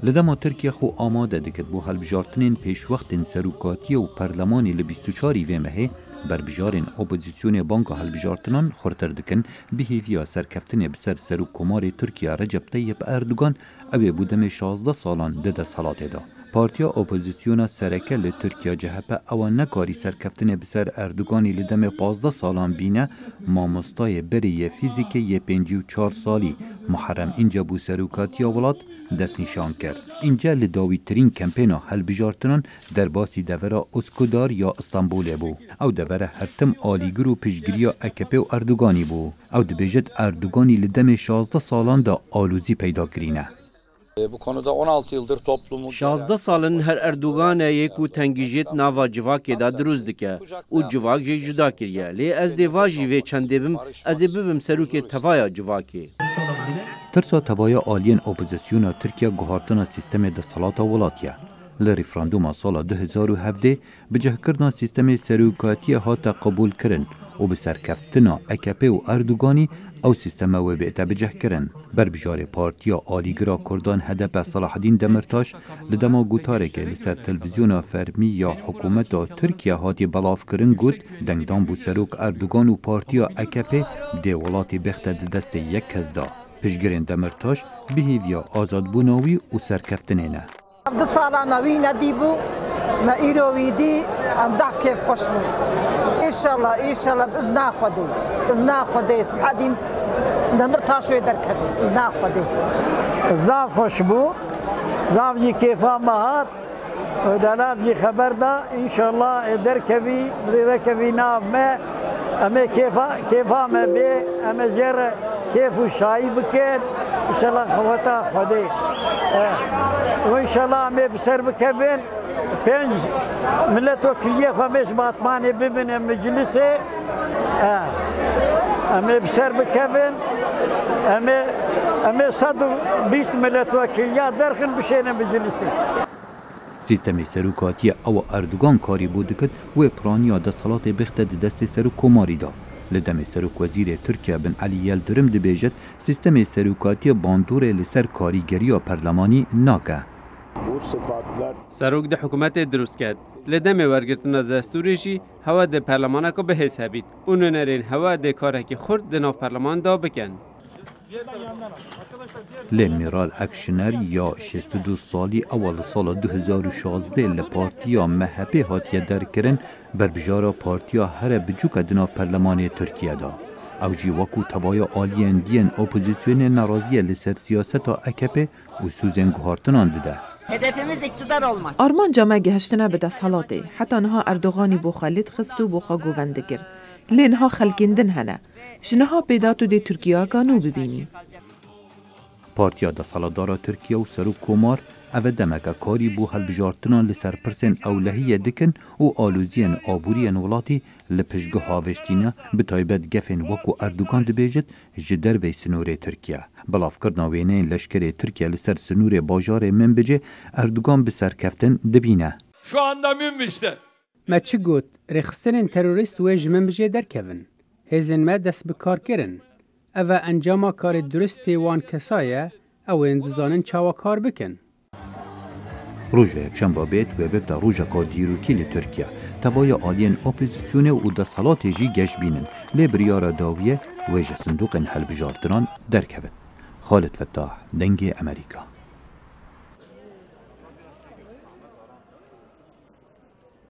لدما ترکیه خو آماده دکت بو هلبجارتنین پیش وقت سروکاتی و پرلمانی ل 24 ویمه بربجارین اپوزیسیون بانک هلبجارتنان خورتر دکن بهیویا سرکفتن بسر سروکمار ترکیه رجب طیب اردوغان اوی بودم 16 سالان ده صلاته دا. پارتیا اپوزیسیونا سرکه ل ترکیه جهپه اوان نکاری سرکفتن بسر اردوغانی لدم 15 سالان بینه مامستای بری فیزیکی 54 سالی محرم اینجا بو سروکاتی ولات دست نشان کرد. اینجا لداوی ترین کمپینا هلبجارتنان در باسی دورا اسکودار یا استانبول بو او دورا هرتم آلیگر و پشگیریا اکپه و اردوغانی بو او دبیجت اردوغانی لدم 16 سالان دا آلوزی پیدا کرینه. Bu konuda 16 yıldır toplumu 16 salın her Erdoğan yeku tengijit nava civakê da dirûz dike û civak jê juda kiriye lê ez dê vajî vê çendê bim ez ê bibim serokê tevaya civakê. Tirsa tevaya aliyên opozisyona Tirkiye guhartina sîstemê desalata welatiye. Li referanduma sala 2017 bicihkirina sîstemê serokatiye hate qebûl kirin û bi serkeftina EKP û Erdoganî او سیستم و به اتباع کردن بربجار پارتیا آلیگرا کردان هدف صلاح الدین دمرتاش لدما گوتاره که لسر تلویزیون فرمی یا حکومت ترکیه هاتی بلاف کرن گوت دنگدان بو سروک اردوغان و پارتیا اکپی دی ولاتی بخت دست یک کس دا پشگرین دمرتاش بهیویا آزاد بوناوی و سرکفتنینه ده سالانوی ندیبو ما ایرویدی ام ده کیف خوش بود ایشالله بإذن خودی سبحانه دمرتاش وی درکدی بإذن خودی زاف خوش بود زاف جی کیفا مهات و دلات جی خبر دا انشالله درکوی ناف ما اما کیفا ما بی اما جر کیفو شایی بکن انشالله خوتا خودی و انشالله اما بسر بکبین پنج ملت وکیلیه خواهش باطمانی ببینه مجلسه اما بسر بکبین اما 120 ملت وکیلیه درخن بشینه مجلسه سیستم سروکاتی او اردوغان کاری بود کد و پرانیا دستالات بخت دست سروکماری دا. لدم سروک وزیر ترکیه بن علی یلدرم دبیجت سیستم سروکاتی باندور لسر کاریگری و پرلمانی ناکه. سروک ده حکومت دروست کرد. لدم ورگرتنا دستوریشی هوا ده پرلمانه که به حساب بید. اونو نرین هوا ده کاره که خورد ده ناف پرلمان دا بکن. لمیرال اکشنر یا 62 سالی اول سال 2016 لپارتیا مهپی هاتیه درکرن بربجارا پارتیا هر بجوک دناف پرلمان ترکیه دا. او جی وکو تبایا آلین دین اپوزیسیون ناراضیه لسر سیاست اکپ و سوزن گوهارتنان دیده. Hedefimiz iktidar olmak. Armanca me gihiştine bi desthilatê heta niha Erdoganî bo xwe lêd xist û bo xwe govend dikir. Lê niha xelkîndin hene. Ji niha pêdat û dê Tirkiya ganû bibînî. Partiya desaladara Tirkiye û Serok Komar ev demeke karî bû helbijartinan li ser pirsên ewlehiyê dikin û alûziyên aboriyên welatî li piştgiha veştîne bi taybet gefên wekû Erdogan dibêjit ji dervey sinûrê Tirkiye. Bilavkirina wêneyên leşkerê Tirkiye li ser sinûrê bajarê Minbicê Erdogan bi serkeftin dibîne. Şu anda Minbic'te. Me çi got rêxistinên terorîst wê ji Minbicê derkevin. Hêzên me dest bi kar kirin. Ev encama karê duristê wan kesa ye ew ên dizanin çawa kar bikin. Roja yekşemba bêt wê bibda rojeka dîrokî li Tirkiye. Tevaya aliyên opozisyonê û desalatê jî geş bînin. Lê biryara dawiye wê ji sindoqên helbijartinan derkevin. Xalid Fettah, Dengê Amerîka.